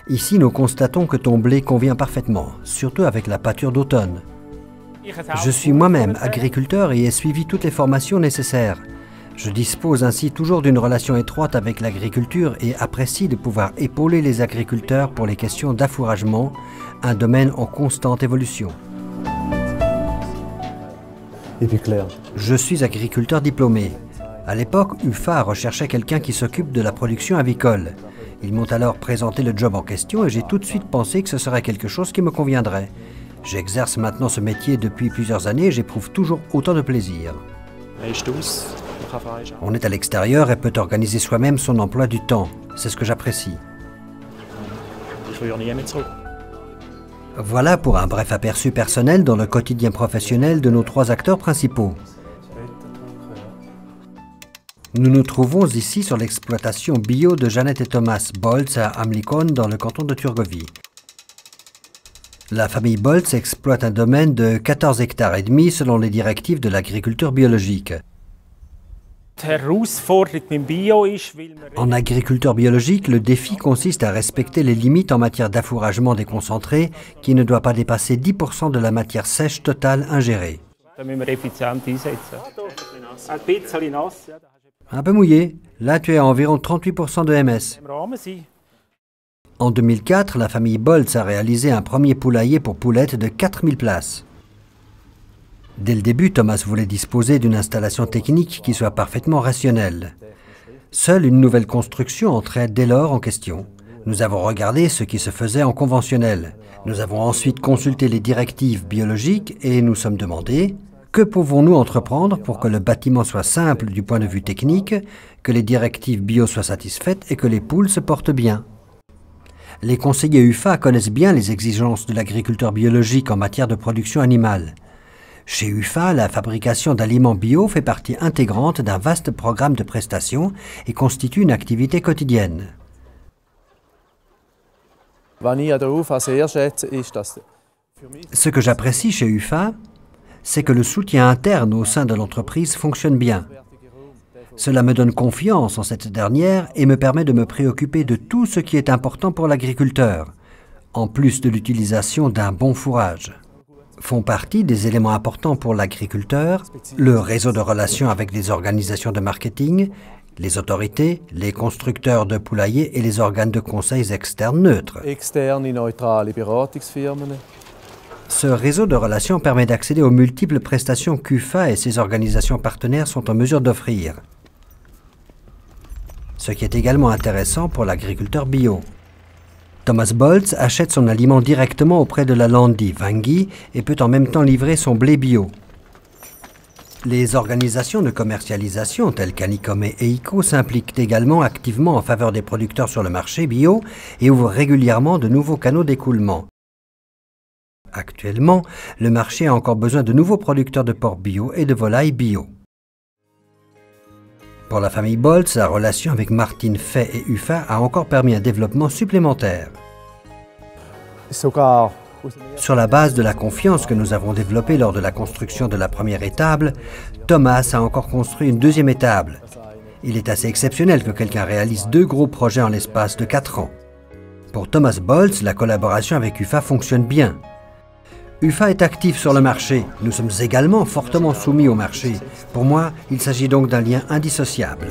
Ici, nous constatons que ton blé convient parfaitement, surtout avec la pâture d'automne. Je suis moi-même agriculteur et ai suivi toutes les formations nécessaires. Je dispose ainsi toujours d'une relation étroite avec l'agriculture et apprécie de pouvoir épauler les agriculteurs pour les questions d'affouragement, un domaine en constante évolution. Je suis agriculteur diplômé. À l'époque, UFA recherchait quelqu'un qui s'occupe de la production avicole. Ils m'ont alors présenté le job en question et j'ai tout de suite pensé que ce serait quelque chose qui me conviendrait. J'exerce maintenant ce métier depuis plusieurs années et j'éprouve toujours autant de plaisir. On est à l'extérieur et peut organiser soi-même son emploi du temps. C'est ce que j'apprécie. Voilà pour un bref aperçu personnel dans le quotidien professionnel de nos trois acteurs principaux. Nous nous trouvons ici sur l'exploitation bio de Jeannette et Thomas Boltz à Amlikon dans le canton de Turgovie. La famille Boltz exploite un domaine de 14 hectares et demi selon les directives de l'agriculture biologique. En agriculture biologique, le défi consiste à respecter les limites en matière d'affouragement des concentrés qui ne doit pas dépasser 10% de la matière sèche totale ingérée. Un peu mouillé. Là, tu es à environ 38% de MS. En 2004, la famille Boltz a réalisé un premier poulailler pour poulettes de 4000 places. Dès le début, Thomas voulait disposer d'une installation technique qui soit parfaitement rationnelle. Seule une nouvelle construction entrait dès lors en question. Nous avons regardé ce qui se faisait en conventionnel. Nous avons ensuite consulté les directives biologiques et nous sommes demandé que pouvons-nous entreprendre pour que le bâtiment soit simple du point de vue technique, que les directives bio soient satisfaites et que les poules se portent bien. Les conseillers UFA connaissent bien les exigences de l'agriculteur biologique en matière de production animale. Chez UFA, la fabrication d'aliments bio fait partie intégrante d'un vaste programme de prestations et constitue une activité quotidienne. Ce que j'apprécie chez UFA, c'est que le soutien interne au sein de l'entreprise fonctionne bien. Cela me donne confiance en cette dernière et me permet de me préoccuper de tout ce qui est important pour l'agriculteur, en plus de l'utilisation d'un bon fourrage. Font partie des éléments importants pour l'agriculteur, le réseau de relations avec des organisations de marketing, les autorités, les constructeurs de poulaillers et les organes de conseils externes neutres. Ce réseau de relations permet d'accéder aux multiples prestations qu'UFA et ses organisations partenaires sont en mesure d'offrir. Ce qui est également intéressant pour l'agriculteur bio. Thomas Boltz achète son aliment directement auprès de la landi Vangi et peut en même temps livrer son blé bio. Les organisations de commercialisation telles qu'Anicom et EICO s'impliquent également activement en faveur des producteurs sur le marché bio et ouvrent régulièrement de nouveaux canaux d'écoulement. Actuellement, le marché a encore besoin de nouveaux producteurs de porc bio et de volailles bio. Pour la famille Boltz, la relation avec Martin Fay et UFA a encore permis un développement supplémentaire. Sur la base de la confiance que nous avons développée lors de la construction de la première étable, Thomas a encore construit une deuxième étable. Il est assez exceptionnel que quelqu'un réalise 2 gros projets en l'espace de 4 ans. Pour Thomas Boltz, la collaboration avec UFA fonctionne bien. UFA est actif sur le marché. Nous sommes également fortement soumis au marché. Pour moi, il s'agit donc d'un lien indissociable.